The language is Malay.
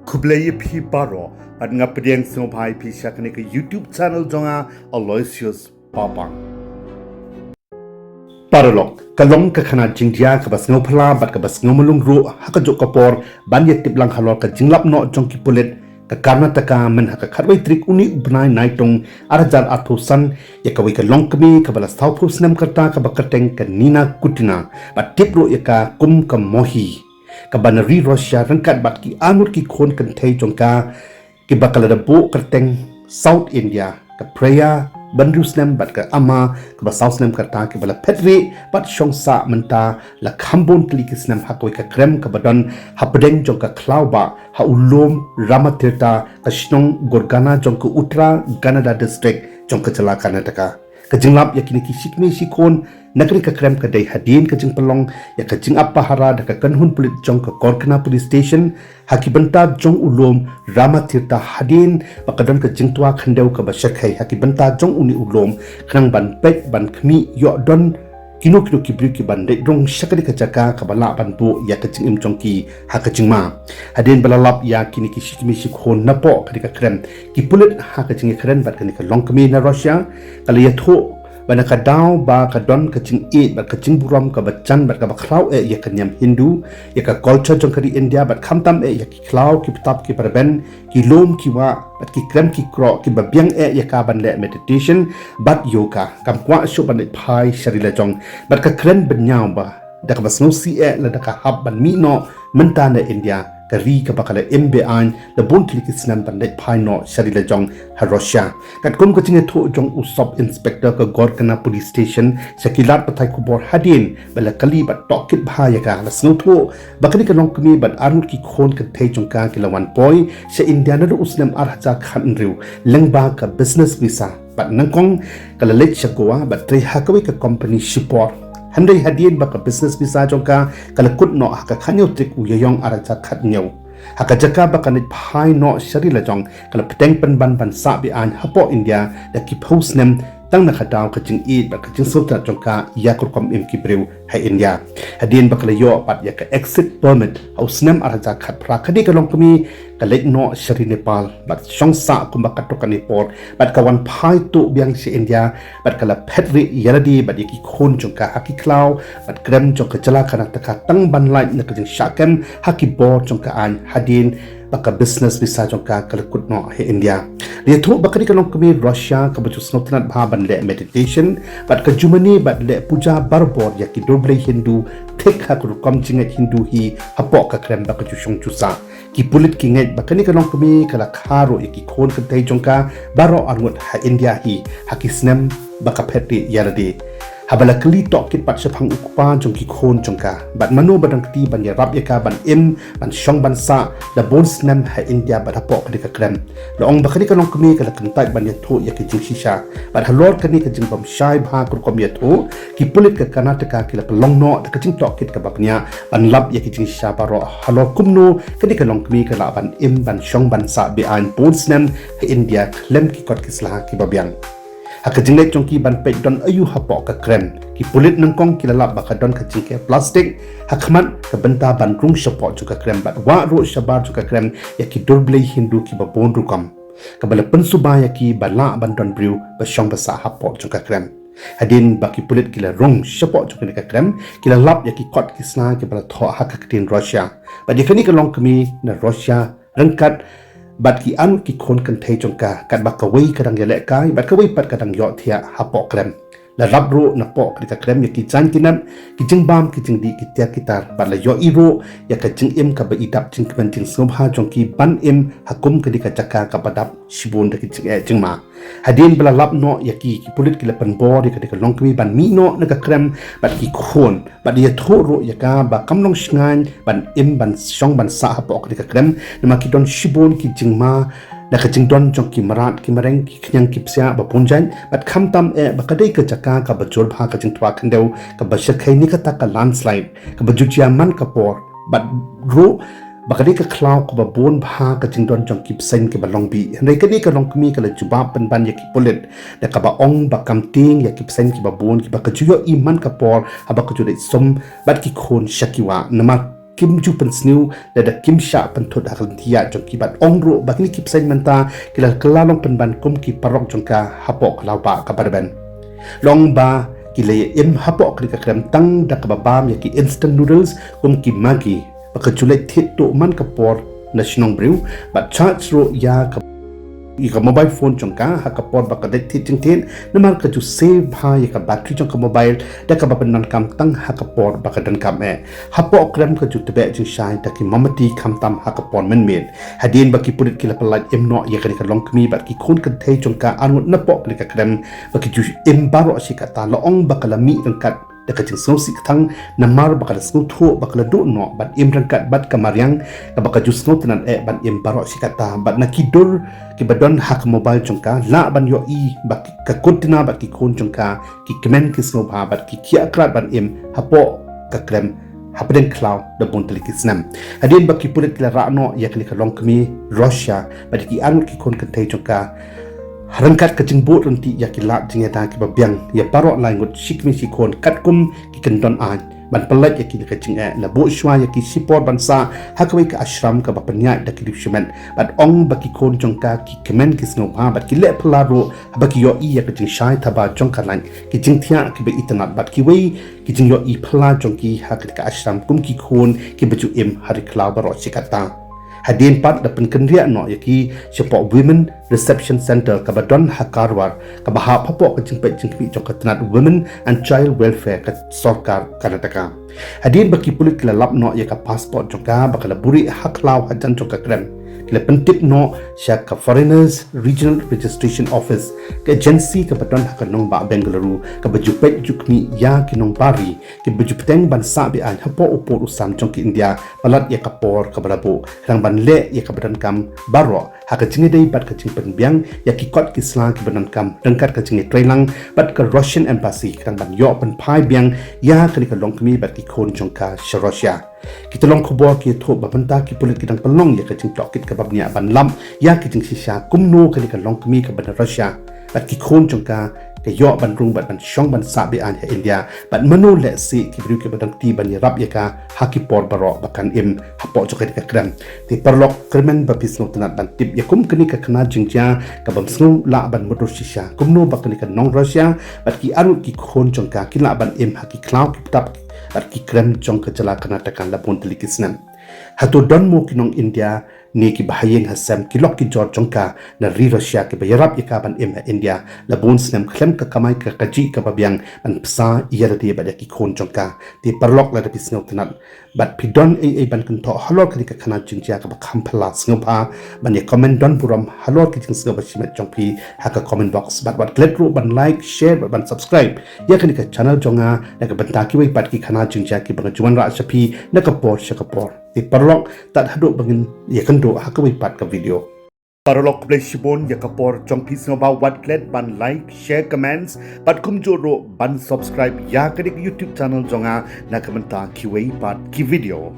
Kublai pi baro at ngapediang snobhai pi syakani ke YouTube channel jonga Aloysius Papang. Paralog kalong ka khana jingdia ka bas ngopla bat ka bas ngomulung ru hakajok kapor ban yetip lang halor ka jinglap no jongki pulit ka Karnataka men haka kharwai trik uni ubnai naitong arajar athusan ya Kawei ka Longkmie ka balas thaupu Snem karta ka bakateng ka nina kutina bat tipro ya ka kum ka mohi ka banari Russia rangkat bat ki anur ki Khun Kynthei jongka ki bakalada bo karteng South India ka Preya Bandru Snem bat ka ama ka basau Snem karta ki bala petri bat shongsa menta la khambon kli ki Snem hakoi ka Krem ka badon hapdeng jong ka klauba ha ulom ramatirta ka shnong gorgana jong ka Uttara Kannada district jong ka chala Karnataka ka jinglap yakini ki sikme sikon nagri ka Krem ka dai hadin ka jing pelong ya ka jing appa hara da ka kanhun pulit jong ka Korkana police station hakibanta jong ulom ramatirta hadin bakadon ka jing tua khandeu ka bashakai hakibanta jong uni ulom khnang ban pek ban khmi yo don kino kibri ki ban dai dong shakari ka jaka ka bala ban bu ya ka jing im jong ki ha ka jing ma hadin balalap ya kini ki shikmi shikhon na po ka Krem ki pulit ha ka jing khren bat ka ni ka Longkmie na Russia kala ya tho bana ka daw ba ka don ka jing e ba ka jing buram ka bachan ba ka bakhlau e ya ka nyam Hindu ya ka culture jong kari India bat khamtam e ya ki khlau ki pitap ki parben ki lom ki wa bat ki Krem ki kro ki babyang e ya ka ban le meditation bat yoga kam kwa shu ban phai sharila jong bat ka Krem benyaw ba da ka basno si e la da ka hab ban mi no menta na India kari ka bakala MBI la bon klik Snem ban dai phai no sharila jong ha Russia kat kum ko tinge tho jong usop inspector ka Korkana police station sakilat pathai ku bor hadin bala kali bat tokit bhaya ka la sno tho bakani ka Longkmie bat anur ki Khun Kynthei jong ka kilawan poi se India na ru Snem arhaja khan riu lengba ka business visa bat nangkong kala lech shakwa bat tri hakawei ka company support handai hadien baka business visa jongka kala kut no haka khanyo trik uyayong araja khatnyo haka jaka baka nit phai no sharila jong kala peteng penban ban sa bi an hapo India da ki post nem tang na khadaw ka jing eat baka jing sota jongka yakur kom im ki brew hai India hadien baka la yo pat ya ka exit permit au Snem araja khat pra khadi ka Longkmie kala no shari Nepal bat shongsa kumba katokani port bat kawan phai tu biang si India bat kala petri yaradi bat yaki Khun jongka haki klau bat Krem jongka jala Karnataka tang ban lai na ka jing shakem haki bor jongka an hadin baka business visa jongka kala kutno he India dia tu bakari ka Longkmie Russia ka baju snotnat bha ban le meditation bat ka Germany bat le puja barbor yaki doble Hindu thek ha ku kom jinget Hindu hi hapo ka Krem baka ju shong chusa ki pulit ki ngai bakani ka Longkmie kala kharo yaki Khun Kynthei jongka baro angut ha India hi haki Snem baka phetri yaradi habala kli tok kit pat saphang ukpa jongki Khun jongka bat manu badang kti ban ya rap yaka ban im ban shong ban sa da bon Snem ha India bat hapo ka Krem long bakani ka Longkmie kala Kynthei ban ya tho yaki jing shisha bat halor kani ka jing bam shai bha kur kom ya tho ki pulit ka Karnataka kila long no da ka jing tok kit ka baknya ban lap yaki jing shisha baro halor kumno kani ka Longkmie kala ban im ban shong ban sa bi an bon Snem ha India klem ki kot kisla ki babyang haka jinglek jongki ban pek don ayu hapo ka Krem ki pulit nangkong kilala baka don ka jingke plastik hakmat ka benta ban rung shapo juga Krem bat wa ro shabar juga Krem yaki durble Hindu ki babon rukam ka bala pensuba yaki bala ban don briu ba shong basa hapo juga Krem hadin baki pulit kila rung shapo juga ka Krem kila lap yaki kot kisna ki bala tho haka katin Russia ba dikani ka Longkmie na Russia rangkat bat ki an ki Khun Kynthei jongka kat bak Kawei kadang ya lek kai bat Kawei pat kadang yo thia hapo Krem la rabro na po ka Krem ya ki chan kinam ki jingbam ki jingdi ki tia kitar bat la yo iro ya ka jing im ka ba idap jing kan jing sobha jongki ban im hakum ka dika jaka ka badap shibun da ki jing e jingma hadin bala lap no ya ki pulit ki la pan bor ka dika Longkmie ban mi no na ka Krem bat ki Khun bat ya thoro ya ka ba kamlong shngan ban im ban shong ban sa hapo ka dika Krem na ki don shibun ki jingma da ka jing don jong ki marat ki mareng ki khyang ki psia ba punjan bat khamtam e ba kadai ka jaka ka ba jor bha ka jing twa khandeu ka ba shakhai ni ka ta ka landslide ka ba juchia man ka por bat ro ba kadai ka khlau ka ba bon bha ka jing don jong ki psen ki ba longbi nei ka ni ka Longkmie ka la juba pan ban ya ki pulit da ka ba ong ba kam ting ya ki psen ki ba bon ki ba ka juyo i man ka por ha ba ka ju dei som bat ki Khun shakiwa nama kim ju pen sniu da kim sha pen thot hakal dia jongki bat ongro bakni kip sain menta kila kelalong pen ban kum ki parok jongka hapok lauba kabarben long ba kile im hapok kli krem tang da kababam yaki instant noodles kum ki magi bakajulai thit to man kapor national brew but charge ro ya ika mobile phone jongka hakapor bakadet thit tingtin namar ka ju save ha yaka battery jongka mobile da ka bapan kam tang hakapor bakadan kam hapo krem ka ju tebe jing shai taki mamati kam tam hakapor men hadin baki pulit kila palai emno yaka ka longkmie bat ki khun Kynthei jongka anut napo kli ka krem baki ju embaro sikata loong bakalami rangkat dekat jing sik thang namar bakal snu thu bakal do no bat im rangkat bat kamaryang ka bakal ju snu tenan bat im baro sikata bat nakidur ki badon hak mobile jongka la ban yo i bak ka kuntina bat ki khun jongka ki kemen ki snu ba bat ki kia krat ban im hapo ka krem hapden cloud da bontali ki Snem hadin baki pulit kila rano yakni ka longkmie Russia bat ki anut ki khun Kynthei jongka harangkat kecing bot renti yakilat jingeta ki babiang ya parok lai ngut sikmi sikon katkum ki kendon an ban pelat yaki kecing la bo shwa yaki sipor bansa hakawai ka ashram ka bapanya da ki dipshmen bat ong baki kon jongka ki kemen ki sno ha bat ki le plaro baki yo i ya kecing shai thaba jongka lan ki jingthia ki be itanat bat ki wei ki jing yo i phla jongki hakat ka ashram kum ki khon ki baju im hari klau baro sikata hadin pat da penkendria no yaki support women reception center kabadon hakarwar kabaha papo ka jingpe jingpi jokatnat women and child welfare ka sarkar Karnataka hadin baki pulit kila lap no yaka passport joka bakala buri haklaw hajan joka krem kila pentip no syak ka foreigners regional registration office ka agency ka badon hakanong ba Bengaluru ka bajupet jukmi ya kinong bari ki bajupeteng bansa bi an hapo upor usam jongki India balat yaka por ka barabu rang ban le yaka badan kam baro haka jingidai bat ka jing penbiang yaki kot kisla ki badan kam rangkat ka jingi trailang bat ka Russian embassy rang ban yo pen pai biang ya kali ka longkmie bat ki khon jongka Russia kita long khobor ki tho babanta ki pulit kidang pelong ya ka jing tokit ka babnia ban lam ya ki jing sisa kumno kali ka longkmie ka ban Russia bat ki khon jongka ke yo ban rung ban shong ban sabi an he India ban mano le si ki bru ke ban ti ban rap ya ka haki por baro bakan im hapo jokai ka krem ti perlok kremen ba pisno tanat ban tip ya kum kini ka kana jingja ka bam snu la ban motor shisha kumno bakani ka nong Russia bat ki aru ki khon jongka ki la ban im haki cloud ki tap bat ki krem jongka jala Karnataka la bontali ki Snem hatu don mo kinong India ni ki bahayeng hasam ki lok ki jor jongka na ri Russia ki bayarap ikaban im India la bon Snem klem ka kamai ka kaji ka babiang an psa yara de ba ki khon jongka ti parlok la de pisno tanat bat pidon ai ban kan tho halor ka ka khana jingja ka ba khampala sngopa ban ye comment don buram halor ki jing sngopa shimet jongpi haka comment box bat wat click ro ban like share ban subscribe ya kan ka channel jonga na ka banta ki wei pat ki khana jingja ki bang juan ra sapi na ka por shakapor ti parlok tat hadu bangin ya kan do hakawai pat ka video parlok play shibon ya kapor jongpi sngoba wat click ban like share comments pat kum joro ban subscribe ya ka YouTube channel jonga na ka banta ki wei pat ki video